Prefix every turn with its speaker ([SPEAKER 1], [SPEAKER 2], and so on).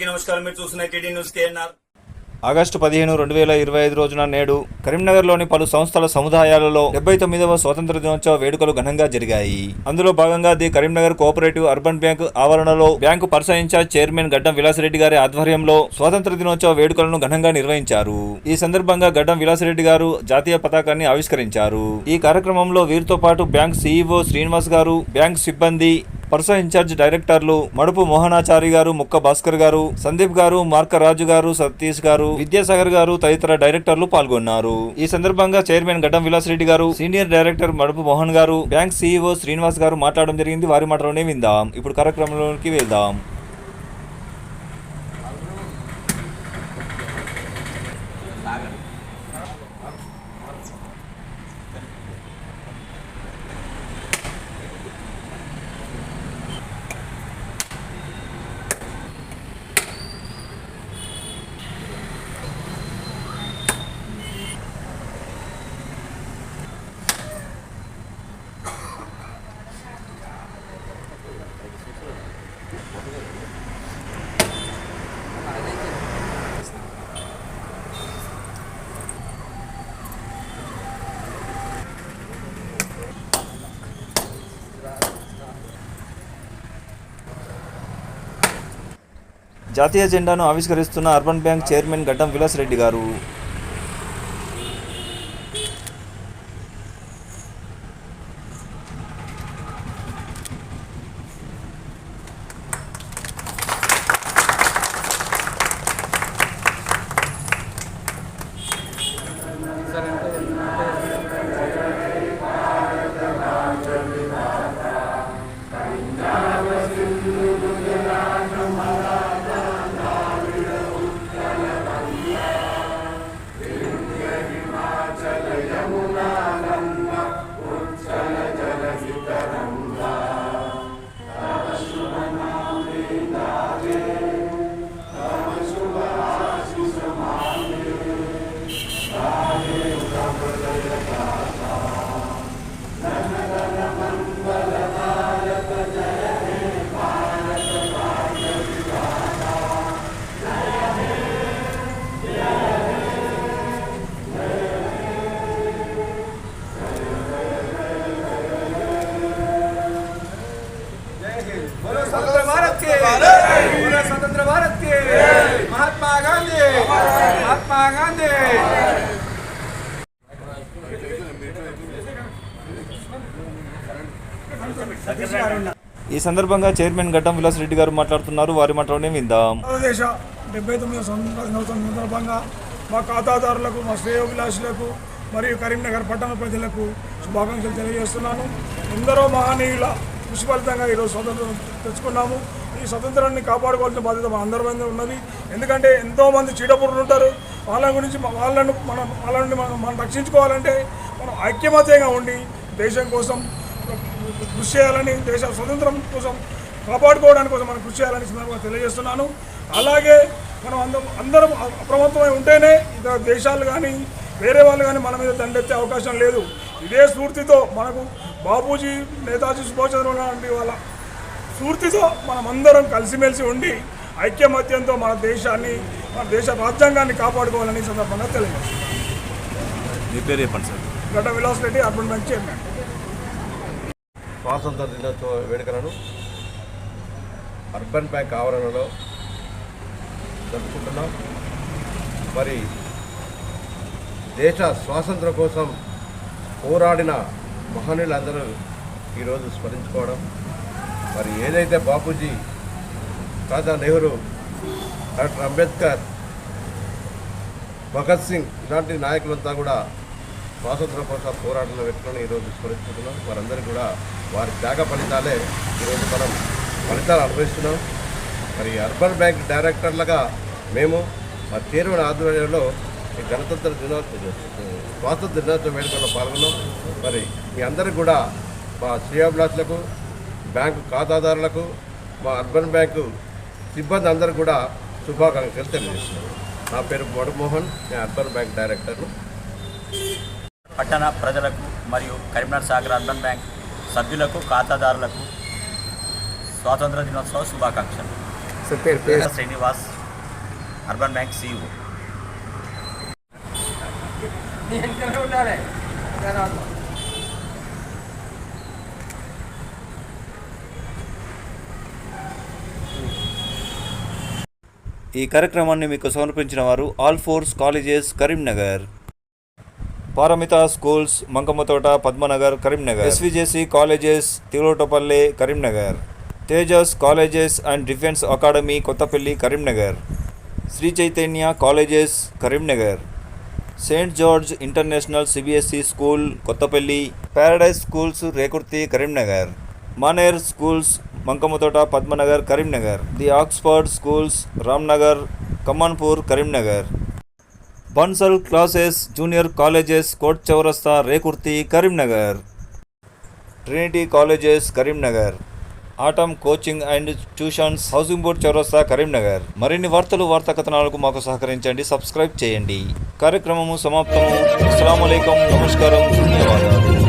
[SPEAKER 1] నమస్కారం. మీరు చూస్తున్న టీడీ న్యూస్ కేఎన్ఆర్.
[SPEAKER 2] ఆగస్టు 15, 2025 రోజున నేడు కరీంనగర్లోని పలు సంస్థల సముదాయాలలో 79వ స్వాతంత్ర దినోత్సవ వేడుకలు ఘనంగా జరిగాయి. అందులో భాగంగా the Karimnagar cooperative urban bank ఆవరణలో బ్యాంకు పర్స ఇన్ఛార్జ్ చైర్మన్ గడ్డం విలాసరెడ్డి గారి ఆధ్వర్యంలో స్వాతంత్ర దినోత్సవ వేడుకలను ఘనంగా నిర్వహించారు. ఈ సందర్భంగా గడ్డం విలాసరెడ్డి గారు జాతీయ పతాకాన్ని ఆవిష్కరించారు. ఈ కార్యక్రమంలో వీరితో పాటు బ్యాంక్ సీఈఓ శ్రీనివాస్ గారు, బ్యాంక్ సిబ్బంది, పర్స ఇన్ఛార్జ్ డైరెక్టర్లు మడుపు మోహనాచారి గారు, ముక్క భాస్కర్ గారు, సందీప్ గారు, మార్కరాజు గారు, సతీష్ గారు, విద్యాసాగర్ గారు తదితర డైరెక్టర్లు పాల్గొన్నారు. ఈ సందర్భంగా చైర్మన్ గడ్డం విలాసరెడ్డి గారు, సీనియర్ డైరెక్టర్ మడుపు మోహన్ గారు, బ్యాంక్ సీఈఓ శ్రీనివాస్ గారు మాట్లాడడం జరిగింది. వారి మాటలోనే విందాం. ఇప్పుడు కార్యక్రమంలోకి వెళ్దాం. జాతీయ జెండాను ఆవిష్కరిస్తున్న అర్బన్ బ్యాంక్ చైర్మన్ గడ్డం విలాసరెడ్డి గారు
[SPEAKER 3] स्वतंत्र भारत के महात्मा गांधी महात्मा गांधी।
[SPEAKER 2] ఈ సందర్భంగా చైర్మన్ గడ్డం విలాసరెడ్డి గారు మాట్లాడుతున్నారు. వారి మాటలోనే విందాం.
[SPEAKER 4] భారతదేశ 79వ స్వాతంత్ర దినోత్సవం సందర్భంగా మా ఖాతాదారులకు, మా శ్రేయోభిలాషులకు మరియు కరీంనగర్ పట్టణ ప్రజలకు శుభాకాంక్షలు తెలియజేస్తున్నాను. ఎందరో మహనీయుల కృషి ఫలితంగా ఈరోజు స్వతంత్రం తెచ్చుకున్నాము. ఈ స్వతంత్రాన్ని కాపాడుకోవాల్సిన బాధ్యత మన అందరి మీద ఉన్నది. ఎందుకంటే ఎంతోమంది చీడపురుగులు ఉంటారు. వాళ్ళ గురించి వాళ్ళ నుండి మనం రక్షించుకోవాలంటే మనం ఐక్యమత్యంగా ఉండి దేశం కోసం కృషి చేయాలని, దేశ స్వతంత్రం కోసం కాపాడుకోవడానికి కోసం మనం కృషి చేయాలని సందర్భంగా తెలియజేస్తున్నాను. అలాగే మనం అందరం అప్రమత్తమై ఉంటేనే ఇతర దేశాలు కానీ వేరే వాళ్ళు కానీ మన మీద దండెత్తే అవకాశం లేదు. ఇదే స్ఫూర్తితో మనకు బాపూజీ, నేతాజీ సుభాష్ చంద్రబోస్ లాంటి వాళ్ళ స్ఫూర్తితో మనం అందరం కలిసిమెలిసి ఉండి ఐక్యమత్యంతో మన దేశాన్ని, మన దేశ రాజ్యాంగాన్ని కాపాడుకోవాలని సందర్భంగా తెలియజేస్తున్నాను.
[SPEAKER 2] మీ పేరు చెప్పండి సార్.
[SPEAKER 4] గడ్డం విలాసరెడ్డి, అర్బన్ బ్యాంక్ చైర్మన్.
[SPEAKER 5] స్వాతంత్ర దినోత్సవ వేడుకలను అర్బన్ బ్యాంక్ ఆవరణలో జరుపుకుంటున్నాం. మరి దేశ స్వాతంత్రం కోసం పోరాడిన మహనీయులందరూ ఈరోజు స్మరించుకోవడం, మరి ఏదైతే బాపూజీ, రాజా నెహ్రూ, డాక్టర్ అంబేద్కర్, భగత్ సింగ్ ఇలాంటి నాయకులంతా కూడా స్వాతంత్రం కోసం పోరాడిన వ్యక్తులను ఈరోజు స్మరించుకుంటున్నాం. వారందరూ కూడా వారి త్యాగ ఫలితాలే ఈరోజు మనం ఫలితాలు అనుభవిస్తున్నాం. మరి అర్బన్ బ్యాంక్ డైరెక్టర్లుగా మేము మా చైర్మన్ ఆధ్వర్యంలో ఈ స్వాతంత్ర దినోత్సవ వేడుకల్లో పాల్గొన్నాం. మరి మీ అందరికీ కూడా మా శ్రేయోభిలాషులకు, బ్యాంకు ఖాతాదారులకు, మా అర్బన్ బ్యాంకు సిబ్బంది అందరూ కూడా శుభాకాంక్షలు తెలియజేస్తున్నాను. నా పేరు మోహన్, నేను అర్బన్ బ్యాంక్ డైరెక్టర్ను.
[SPEAKER 1] పట్టణ ప్రజలకు మరియు కరీంనగర్ సాగర్ అర్బన్ బ్యాంక్ సభ్యులకు, ఖాతాదారులకు స్వాతంత్ర దినోత్సవ శుభాకాంక్షలు. శ్రీనివాస్. Urban bank CEO.
[SPEAKER 2] ఈ కార్యక్రమాన్ని మీకు సమర్పించిన వారు Alphores colleges Karimnagar, Paramita schools Mankammathota Padmanagar Karimnagar, SVJC colleges Tiruvatapalli Karimnagar, Tejas colleges and defence academy Kothapalli Karimnagar, Sri Chaitanya colleges Karimnagar, Saint George international CBSE school Kothapalli, paradise schools Rekurthi Karimnagar, Maner schools Mankammathota Padmanagar Karimnagar, the Oxford schools Ramnagar Kamanpur Karimnagar, Bansal classes junior colleges Kot Chowrasta Rekurthi Karimnagar, Trinity colleges Karimnagar, atom coaching and tuitions housing board చౌరస్తా కరీంనగర్. మరిన్ని వార్తా కథనాలకు మాకు సహకరించండి, subscribe చేయండి. కార్యక్రమము సమాప్తము. అస్సలాము అలైకుం, నమస్కారం, ధన్యవాదాలు.